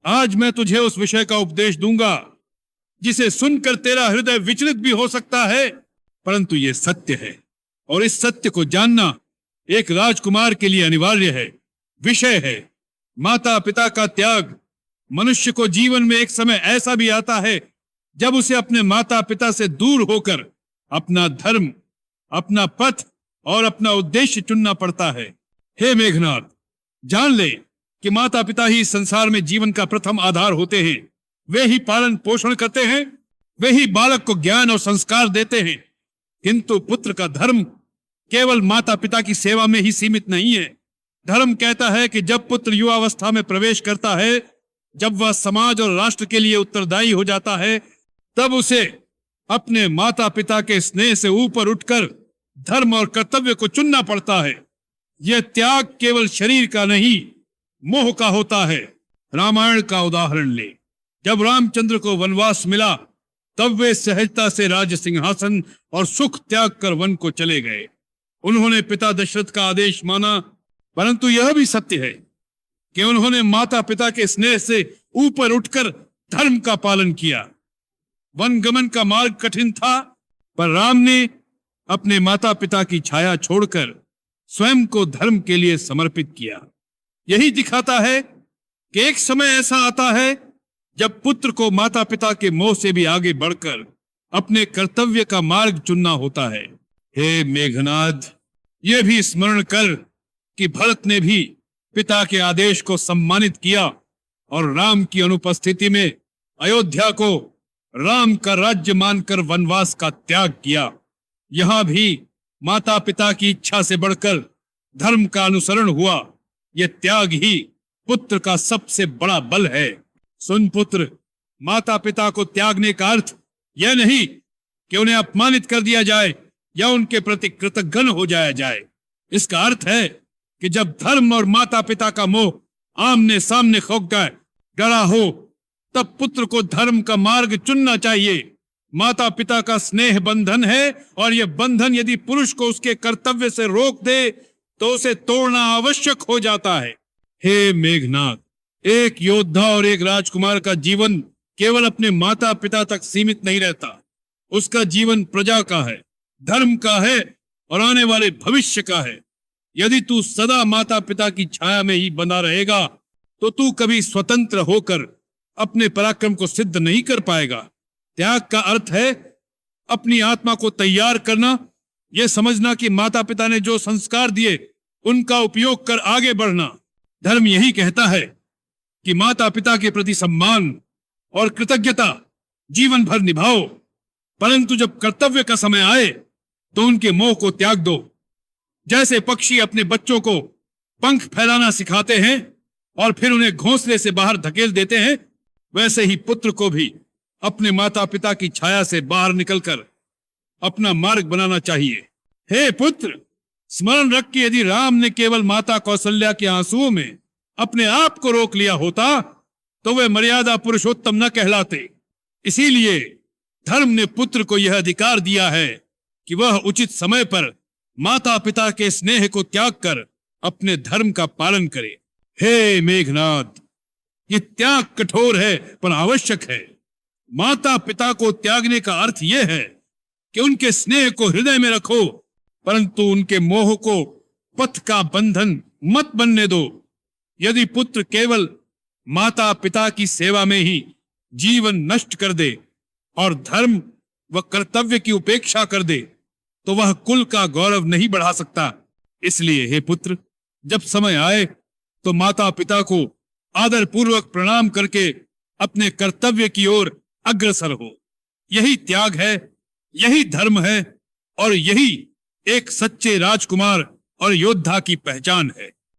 आज मैं तुझे उस विषय का उपदेश दूंगा जिसे सुनकर तेरा हृदय विचलित भी हो सकता है, परंतु यह सत्य है और इस सत्य को जानना एक राजकुमार के लिए अनिवार्य है। विषय है माता पिता का त्याग। मनुष्य को जीवन में एक समय ऐसा भी आता है जब उसे अपने माता पिता से दूर होकर अपना धर्म, अपना पथ और अपना उद्देश्य चुनना पड़ता है। हे मेघनाथ, जान ले कि माता पिता ही संसार में जीवन का प्रथम आधार होते हैं। वे ही पालन पोषण करते हैं, वे ही बालक को ज्ञान और संस्कार देते हैं। किंतु पुत्र का धर्म केवल माता पिता की सेवा में ही सीमित नहीं है। धर्म कहता है कि जब पुत्र युवावस्था में प्रवेश करता है, जब वह समाज और राष्ट्र के लिए उत्तरदायी हो जाता है, तब उसे अपने माता पिता के स्नेह से ऊपर उठकर धर्म और कर्तव्य को चुनना पड़ता है। यह त्याग केवल शरीर का नहीं, मोह का होता है। रामायण का उदाहरण ले। जब रामचंद्र को वनवास मिला, तब वे सहजता से राज सिंहासन और सुख त्याग कर वन को चले गए। उन्होंने पिता दशरथ का आदेश माना, परंतु यह भी सत्य है कि उन्होंने माता पिता के स्नेह से ऊपर उठकर धर्म का पालन किया। वनगमन का मार्ग कठिन था, पर राम ने अपने माता पिता की छाया छोड़कर स्वयं को धर्म के लिए समर्पित किया। यही दिखाता है कि एक समय ऐसा आता है जब पुत्र को माता पिता के मोह से भी आगे बढ़कर अपने कर्तव्य का मार्ग चुनना होता है। हे मेघनाद, यह भी स्मरण कर कि भरत ने भी पिता के आदेश को सम्मानित किया और राम की अनुपस्थिति में अयोध्या को राम का राज्य मानकर वनवास का त्याग किया। यहां भी माता पिता की इच्छा से बढ़कर धर्म का अनुसरण हुआ। यह त्याग ही पुत्र का सबसे बड़ा बल है। सुन पुत्र, माता पिता को त्यागने का अर्थ यह नहीं कि उन्हें अपमानित कर दिया जाए या उनके प्रति कृतघ्न हो जाया जाए। इसका अर्थ है कि जब धर्म और माता पिता का मोह आमने सामने खो जाए, डरा हो, तब पुत्र को धर्म का मार्ग चुनना चाहिए। माता पिता का स्नेह बंधन है और यह बंधन यदि पुरुष को उसके कर्तव्य से रोक दे तो उसे तोड़ना आवश्यक हो जाता है। हे मेघनाथ, एक योद्धा और एक राजकुमार का जीवन केवल अपने माता पिता तक सीमित नहीं रहता। उसका जीवन प्रजा का है, धर्म का है और आने वाले भविष्य का है। यदि तू सदा माता पिता की छाया में ही बना रहेगा तो तू कभी स्वतंत्र होकर अपने पराक्रम को सिद्ध नहीं कर पाएगा। त्याग का अर्थ है अपनी आत्मा को तैयार करना, यह समझना कि माता पिता ने जो संस्कार दिए उनका उपयोग कर आगे बढ़ना। धर्म यही कहता है कि माता पिता के प्रति सम्मान और कृतज्ञता जीवन भर निभाओ, परंतु जब कर्तव्य का समय आए तो उनके मोह को त्याग दो। जैसे पक्षी अपने बच्चों को पंख फैलाना सिखाते हैं और फिर उन्हें घोंसले से बाहर धकेल देते हैं, वैसे ही पुत्र को भी अपने माता पिता की छाया से बाहर निकलकर अपना मार्ग बनाना चाहिए। हे पुत्र, स्मरण रख कि यदि राम ने केवल माता कौशल्या के आंसुओं में अपने आप को रोक लिया होता तो वे मर्यादा पुरुषोत्तम न कहलाते। इसीलिए धर्म ने पुत्र को यह अधिकार दिया है कि वह उचित समय पर माता पिता के स्नेह को त्याग कर अपने धर्म का पालन करे। हे मेघनाद, ये त्याग कठोर है पर आवश्यक है। माता पिता को त्यागने का अर्थ यह है कि उनके स्नेह को हृदय में रखो, परंतु उनके मोह को पथ का बंधन मत बनने दो। यदि पुत्र केवल माता पिता की सेवा में ही जीवन नष्ट कर दे और धर्म व कर्तव्य की उपेक्षा कर दे तो वह कुल का गौरव नहीं बढ़ा सकता। इसलिए हे पुत्र, जब समय आए तो माता पिता को आदर पूर्वक प्रणाम करके अपने कर्तव्य की ओर अग्रसर हो। यही त्याग है, यही धर्म है और यही एक सच्चे राजकुमार और योद्धा की पहचान है।